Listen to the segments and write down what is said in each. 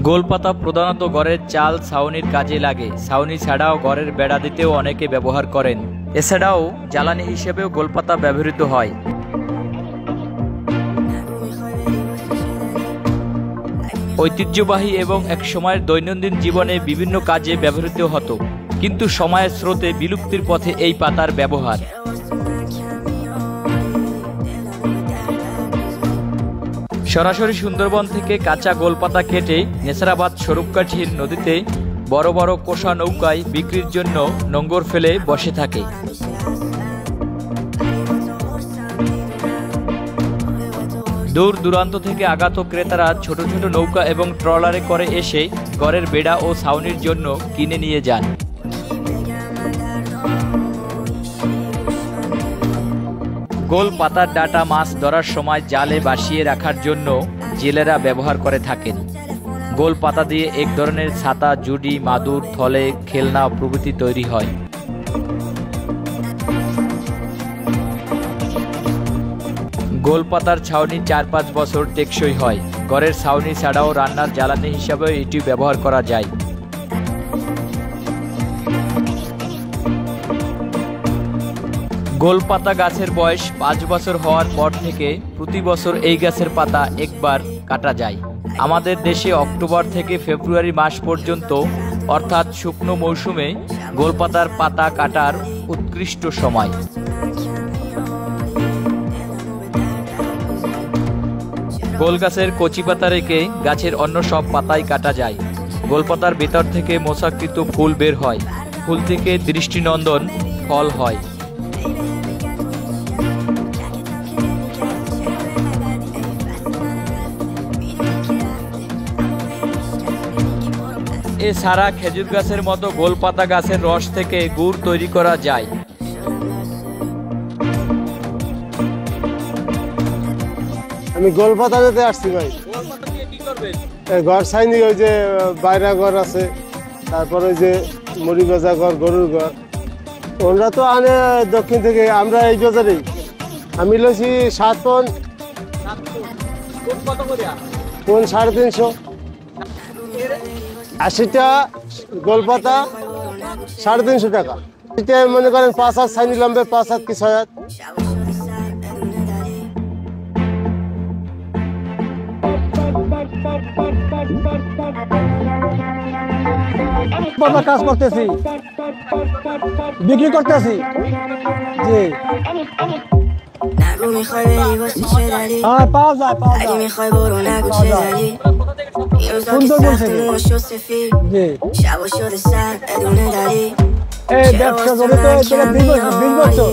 গোলপাতা প্রধানত ঘরের চাল ছাউনির কাজে লাগে। ছাউনি ছাড়াও ঘরের বেড়া দিতেও অনেকে ব্যবহার করেন। এছাড়াও জ্বালানি হিসেবেও গোলপাতা ব্যবহৃত হয়। ঐতিহ্যবাহী এবং একসময়ের দৈনন্দিন জীবনে বিভিন্ন কাজে ব্যবহৃত হতো, কিন্তু সময়ের স্রোতে বিলুপ্তির পথে এই পাতার ব্যবহার। সরাসরি সুন্দরবন থেকে কাঁচা গোলপাতা কেটে নেছারাবাদ স্বরূপকাঠির নদীতে বড় বড় কোষা নৌকায় বিক্রির জন্য নোঙর ফেলে বসে থাকে। দূর দূরান্ত থেকে আগত ক্রেতারা ছোট ছোট নৌকা এবং ট্রলারে করে এসে ঘরের বেড়া ও ছাউনির জন্য কিনে নিয়ে যান। গোলপাতার ডাঁটা মাছ ধরার সময় জালে ভাসিয়ে রাখার জন্য জেলেরা ব্যবহার করে থাকেন। গোলপাতা দিয়ে এক ধরনের ছাতা, জুডি, মাদুর, থলে, খেলনা প্রভৃতি তৈরি হয়। গোলপাতার ছাউনি ৪-৫ বছর টেকসই হয়। ঘরের ছাউনি ছাড়াও রান্নার জ্বালানি হিসাবেও এটি ব্যবহার করা যায়। গোলপাতা গাছের বয়স ৫ বছর হওয়ার পর থেকে প্রতি বছর এই গাছের পাতা একবার কাটা যায়। আমাদের দেশে অক্টোবর থেকে ফেব্রুয়ারি মাস পর্যন্ত অর্থাৎ শুকনো মৌসুমে গোলপাতার পাতা কাটার উৎকৃষ্ট সময়। গোল গাছের কচি পাতা রেখে গাছের অন্য সব পাতাই কাটা যায়। গোলপাতার ভেতর থেকে মোচাকৃত ফুল বের হয়। ফুল থেকে দৃষ্টিনন্দন ফল হয়। এছাড়া খেজুর গাছের মতো গোলপাতা গাছের রস থেকে গুড় তৈরি করা যায়। আমি গোলপাতা যেতে আসছি ভাই। ঘর ছাইনি, ওই যে বাইরা ঘর আছে, তারপর ওই যে মুড়ি ভাজা ঘর, গরুর ঘর, ওরা তো আনে দক্ষিণ থেকে। আমরা এই বাজারেই আমি লইছি 7 পন, 350। 80টা গোলপাতা 350 টাকা। এটা মনে করেন 5 হাত ছাইনি লম্বে, 5 হাত কি 6 হাত। কাজ করতেছি, বিক্রি করতেছি। জি, পাওয়া যায়, পাওয়া যায়। সুন্দর বলছেন। জি, এই ব্যবসা জড়িত 20 বছর।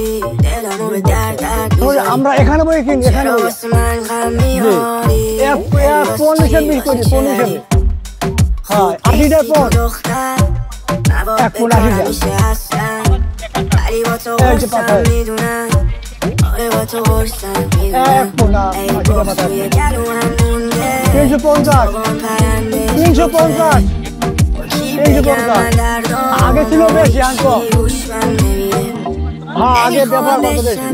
আমরা এখানে বই কিনি, এখানে পণ হিসেবে বিক্রি করি, পণ হিসেবে। হ্যাঁ, 80টা পণ, 1 পণ 80 টাকা। এই যে পাতা 1 পণ 80 টাকা। 350, 350, 350। আগে ছিল বেশি, আনতো। হ্যাঁ, আগে ব্যবহার করতে বেশি।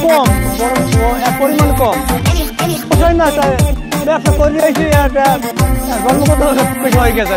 কম পরিমাণ কম না, ব্যবসা করে গর্ব করতে হয়ে গেছে।